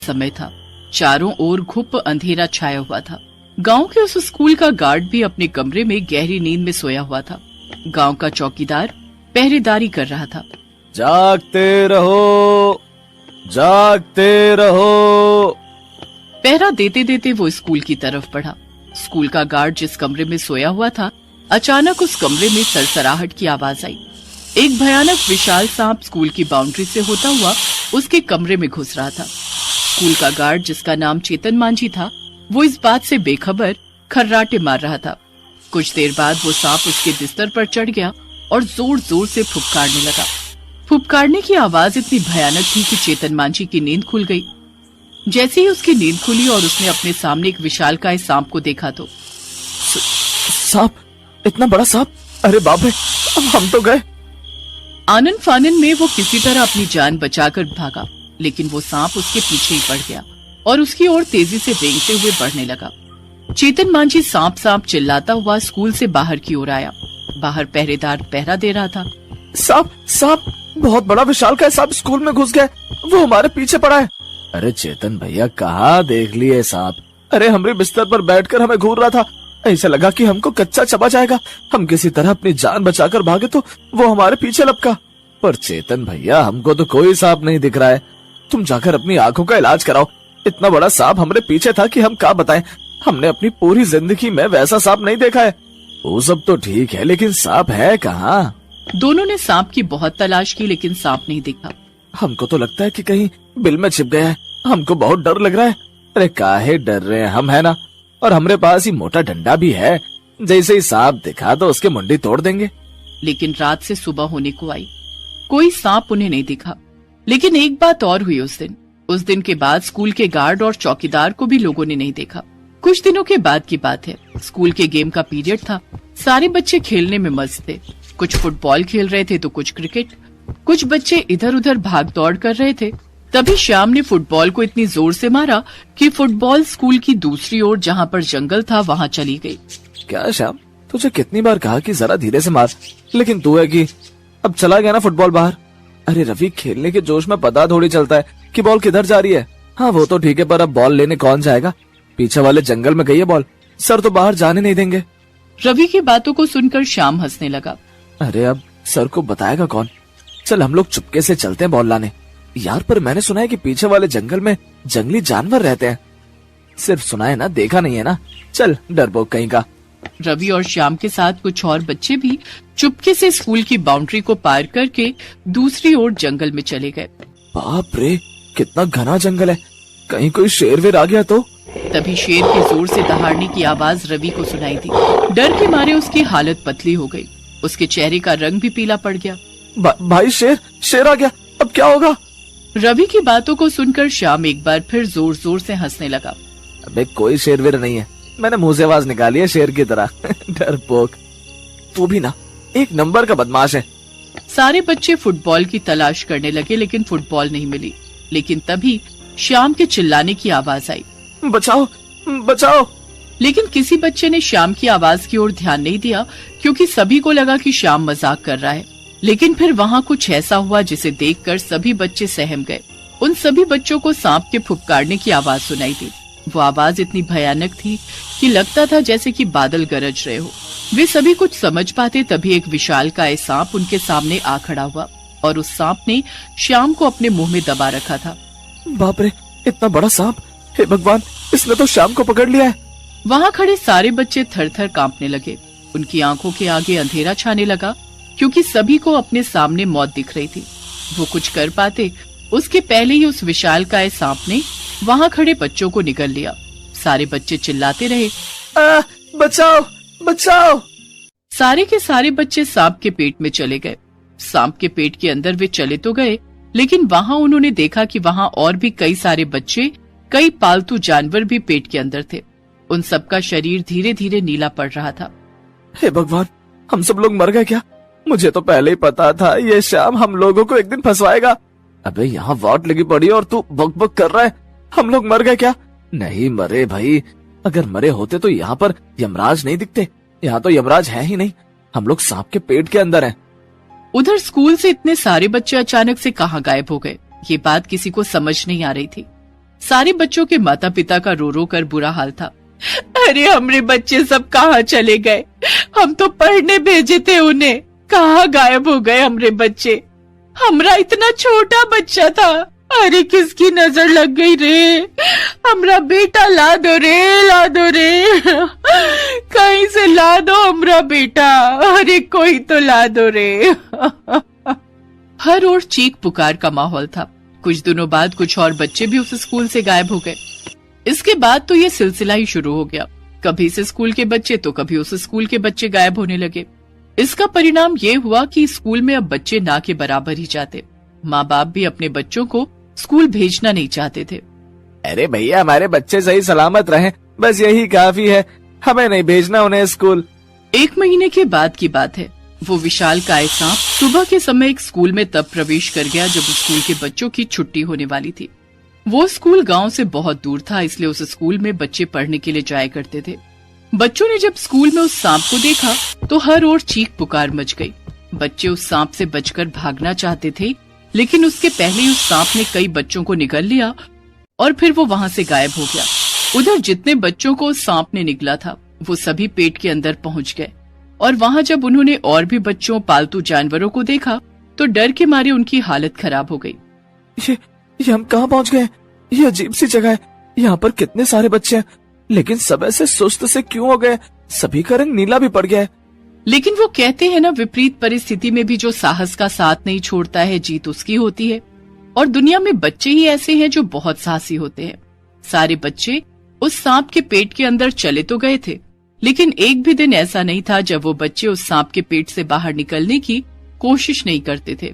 समय था। चारों ओर घुप अंधेरा छाया हुआ था। गांव के उस स्कूल का गार्ड भी अपने कमरे में गहरी नींद में सोया हुआ था। गांव का चौकीदार पहरेदारी कर रहा था। जागते रहो, जागते रहो। पहरा देते देते वो स्कूल की तरफ बढ़ा। स्कूल का गार्ड जिस कमरे में सोया हुआ था, अचानक उस कमरे में सरसराहट की आवाज आई। एक भयानक विशाल सांप स्कूल की बाउंड्री से होता हुआ उसके कमरे में घुस रहा था। स्कूल का गार्ड, जिसका नाम चेतन मांझी था, वो इस बात से बेखबर खर्राटे मार रहा था। कुछ देर बाद वो सांप उसके बिस्तर पर चढ़ गया और जोर जोर से फुफकारने लगा। फुफकारने की आवाज इतनी भयानक थी कि चेतन मांझी की नींद खुल गई। जैसे ही उसकी नींद खुली और उसने अपने सामने एक विशालकाय सांप को देखा तो सांप, इतना बड़ा सांप! अरे बाप रे, हम तो गए। आनन फानन में वो किसी तरह अपनी जान बचाकर भागा, लेकिन वो सांप उसके पीछे ही पड़ गया और उसकी ओर तेजी से रेंगते हुए बढ़ने लगा। चेतन मांझी सांप सांप चिल्लाता हुआ स्कूल से बाहर की ओर आया। बाहर पहरेदार पहरा दे रहा था। सांप, सांप, बहुत बड़ा विशालकाय सांप स्कूल में घुस गया, वो हमारे पीछे पड़ा है। अरे चेतन भैया, कहाँ देख लिए सांप? अरे हमारे बिस्तर पर बैठकर हमें घूर रहा था, ऐसा लगा कि हमको कच्चा चबा जाएगा। हम किसी तरह अपनी जान बचाकर भागे तो वो हमारे पीछे लपका। पर चेतन भैया, हमको तो कोई सांप नहीं दिख रहा है। तुम जाकर अपनी आंखों का इलाज कराओ। इतना बड़ा सांप हमारे पीछे था कि हम क्या बताएं। हमने अपनी पूरी जिंदगी में वैसा सांप नहीं देखा है। वो सब तो ठीक है, लेकिन सांप है कहाँ? दोनों ने सांप की बहुत तलाश की, लेकिन सांप नहीं दिखा। हमको तो लगता है कि कहीं बिल में छिप गया है। हमको बहुत डर लग रहा है। अरे काहे डर रहे हैं हम, है ना? और हमारे पास ही मोटा डंडा भी है। जैसे ही सांप दिखा तो उसके मुंडी तोड़ देंगे। लेकिन रात से सुबह होने को आई, कोई सांप उन्हें नहीं दिखा। लेकिन एक बात और हुई उस दिन के बाद स्कूल के गार्ड और चौकीदार को भी लोगों ने नहीं देखा। कुछ दिनों के बाद की बात है। स्कूल के गेम का पीरियड था। सारे बच्चे खेलने में मस्त थे। कुछ फुटबॉल खेल रहे थे तो कुछ क्रिकेट। कुछ बच्चे इधर उधर भाग दौड़ कर रहे थे। तभी श्याम ने फुटबॉल को इतनी जोर से मारा कि फुटबॉल स्कूल की दूसरी ओर, जहाँ पर जंगल था, वहाँ चली गई। क्या श्याम, तुझे कितनी बार कहा कि जरा धीरे से मार, लेकिन तू है कि अब चला गया ना फुटबॉल बाहर। अरे रवि, खेलने के जोश में पता थोड़ी चलता है कि बॉल किधर जा रही है। हाँ वो तो ठीक है, पर अब बॉल लेने कौन जाएगा? पीछे वाले जंगल में गई है बॉल, सर तो बाहर जाने नहीं देंगे। रवि की बातों को सुनकर श्याम हंसने लगा। अरे अब सर को बताएगा कौन? चल हम लोग चुपके से चलते हैं बॉल लाने। यार पर मैंने सुना है कि पीछे वाले जंगल में जंगली जानवर रहते हैं। सिर्फ सुना है ना, देखा नहीं है ना। चल डरपोक कहीं का। रवि और श्याम के साथ कुछ और बच्चे भी चुपके से स्कूल की बाउंड्री को पार करके दूसरी ओर जंगल में चले गए। बाप रे, कितना घना जंगल है, कहीं कोई शेर वेर आ गया तो? तभी शेर की जोर से दहाड़ने की आवाज रवि को सुनाई दी। डर के मारे उसकी हालत पतली हो गई। उसके चेहरे का रंग भी पीला पड़ गया। भाई शेर आ गया, अब क्या होगा? रवि की बातों को सुनकर श्याम एक बार फिर जोर जोर से हंसने लगा। अबे कोई शेर वेर नहीं है, मैंने मुंह से आवाज निकाली है शेर की तरह। डरपोक, तू भी ना एक नंबर का बदमाश है। सारे बच्चे फुटबॉल की तलाश करने लगे, लेकिन फुटबॉल नहीं मिली। लेकिन तभी श्याम के चिल्लाने की आवाज आई, बचाओ बचाओ। लेकिन किसी बच्चे ने श्याम की आवाज की ओर ध्यान नहीं दिया, क्योंकि सभी को लगा कि श्याम मजाक कर रहा है। लेकिन फिर वहाँ कुछ ऐसा हुआ जिसे देखकर सभी बच्चे सहम गए। उन सभी बच्चों को सांप के फुफकारने की आवाज सुनाई दी। वो आवाज इतनी भयानक थी कि लगता था जैसे कि बादल गरज रहे हो। वे सभी कुछ समझ पाते तभी एक विशालकाय सांप उनके सामने आ खड़ा हुआ और उस सांप ने श्याम को अपने मुंह में दबा रखा था। बाप रे, इतना बड़ा सांप! हे भगवान, इसने तो श्याम को पकड़ लिया है। वहाँ खड़े सारे बच्चे थर थर कांपने लगे। उनकी आंखों के आगे अंधेरा छाने लगा, क्योंकि सभी को अपने सामने मौत दिख रही थी। वो कुछ कर पाते उसके पहले ही उस विशालकाय सांप ने वहाँ खड़े बच्चों को निगल लिया। सारे बच्चे चिल्लाते रहे, बचाओ बचाओ। सारे के सारे बच्चे सांप के पेट में चले गए। सांप के पेट के अंदर वे चले तो गए, लेकिन वहाँ उन्होंने देखा कि वहाँ और भी कई सारे बच्चे, कई पालतू जानवर भी पेट के अंदर थे। उन सबका शरीर धीरे धीरे नीला पड़ रहा था। हे भगवान, हम सब लोग मर गए क्या? मुझे तो पहले ही पता था ये श्याम हम लोगों को एक दिन फंसवाएगा। अबे यहाँ वाट लगी पड़ी और तू बक बक कर रहा है। हम लोग मर गए क्या? नहीं मरे भाई, अगर मरे होते तो यहाँ पर यमराज नहीं दिखते। यहाँ तो यमराज है ही नहीं, हम लोग सांप के पेट के अंदर हैं। उधर स्कूल से इतने सारे बच्चे अचानक से कहाँ गायब हो गए, ये बात किसी को समझ नहीं आ रही थी। सारे बच्चों के माता पिता का रो रो कर बुरा हाल था। अरे हमरे बच्चे सब कहाँ चले गए? हम तो पढ़ने भेजे थे उन्हें, कहाँ गायब हो गए हमरे बच्चे? हमरा इतना छोटा बच्चा था। अरे किसकी नजर लग गई रे? हमरा बेटा ला दो रे, ला दो रे, कहीं से ला दो हमरा बेटा। अरे कोई तो ला दो रे। हर ओर चीख पुकार का माहौल था। कुछ दिनों बाद कुछ और बच्चे भी उस स्कूल से गायब हो गए। इसके बाद तो ये सिलसिला ही शुरू हो गया। कभी इस स्कूल के बच्चे तो कभी उस स्कूल के बच्चे गायब होने लगे। इसका परिणाम ये हुआ कि स्कूल में अब बच्चे ना के बराबर ही जाते। माँ बाप भी अपने बच्चों को स्कूल भेजना नहीं चाहते थे। अरे भैया हमारे बच्चे सही सलामत रहें, बस यही काफी है, हमें नहीं भेजना उन्हें स्कूल। 1 महीने के बाद की बात है। वो विशालकाय सांप सुबह के समय एक स्कूल में तब प्रवेश कर गया जब स्कूल के बच्चों की छुट्टी होने वाली थी। वो स्कूल गांव से बहुत दूर था, इसलिए उस स्कूल में बच्चे पढ़ने के लिए जाया करते थे। बच्चों ने जब स्कूल में उस सांप को देखा तो हर ओर चीख पुकार मच गई। बच्चे उस सांप से बचकर भागना चाहते थे, लेकिन उसके पहले ही उस सांप ने कई बच्चों को निगल लिया और फिर वो वहाँ से गायब हो गया। उधर जितने बच्चों को उस सांप ने निगला था वो सभी पेट के अंदर पहुँच गए और वहाँ जब उन्होंने और भी बच्चों, पालतू जानवरों को देखा तो डर के मारे उनकी हालत खराब हो गई। ये हम कहाँ पहुँच गए? ये अजीब सी जगह है, यहाँ पर कितने सारे बच्चे हैं, लेकिन सब ऐसे सुस्त से क्यों हो गए? सभी का रंग नीला भी पड़ गया है। लेकिन वो कहते हैं ना, विपरीत परिस्थिति में भी जो साहस का साथ नहीं छोड़ता है, जीत उसकी होती है। और दुनिया में बच्चे ही ऐसे हैं जो बहुत साहसी होते हैं। सारे बच्चे उस सांप के पेट के अंदर चले तो गए थे, लेकिन एक भी दिन ऐसा नहीं था जब वो बच्चे उस सांप के पेट से बाहर निकलने की कोशिश नहीं करते थे।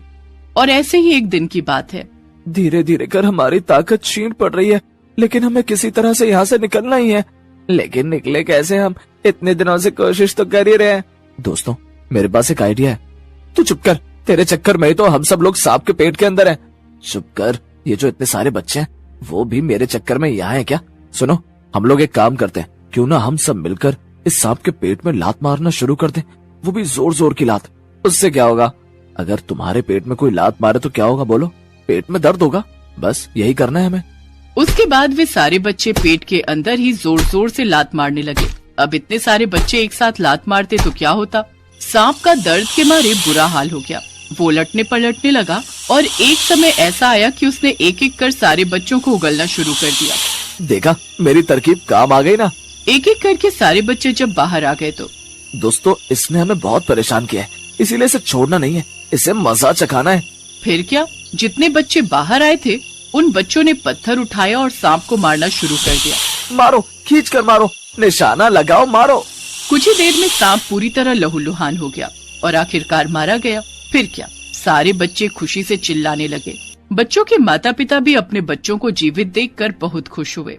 और ऐसे ही एक दिन की बात है। धीरे धीरे कर हमारी ताकत क्षीण पड़ रही है, लेकिन हमें किसी तरह से यहाँ से निकलना ही है। लेकिन निकले कैसे? हम इतने दिनों से कोशिश तो कर ही रहे हैं। दोस्तों मेरे पास एक आइडिया है। तू चुप कर, तेरे चक्कर में तो हम सब लोग सांप के पेट के अंदर हैं। चुप कर, ये जो इतने सारे बच्चे हैं वो भी मेरे चक्कर में यहाँ है क्या? सुनो, हम लोग एक काम करते हैं, क्यों ना हम सब मिलकर इस सांप के पेट में लात मारना शुरू कर दें, वो भी जोर जोर की लात। उससे क्या होगा? अगर तुम्हारे पेट में कोई लात मारे तो क्या होगा बोलो? पेट में दर्द होगा, बस यही करना है हमें। उसके बाद वे सारे बच्चे पेट के अंदर ही जोर जोर से लात मारने लगे। अब इतने सारे बच्चे एक साथ लात मारते तो क्या होता? सांप का दर्द के मारे बुरा हाल हो गया। वो लटने पलटने लगा और एक समय ऐसा आया कि उसने एक एक कर सारे बच्चों को उगलना शुरू कर दिया। देखा, मेरी तरकीब काम आ गई ना। एक एक करके सारे बच्चे जब बाहर आ गए तो दोस्तों इसने हमें बहुत परेशान किया है, इसीलिए इसे छोड़ना नहीं है, इसे मजा चखाना है। फिर क्या, जितने बच्चे बाहर आए थे उन बच्चों ने पत्थर उठाया और सांप को मारना शुरू कर दिया। मारो, खींच कर मारो, निशाना लगाओ, मारो। कुछ ही देर में सांप पूरी तरह लहूलुहान हो गया और आखिरकार मारा गया। फिर क्या, सारे बच्चे खुशी से चिल्लाने लगे। बच्चों के माता पिता भी अपने बच्चों को जीवित देखकर बहुत खुश हुए।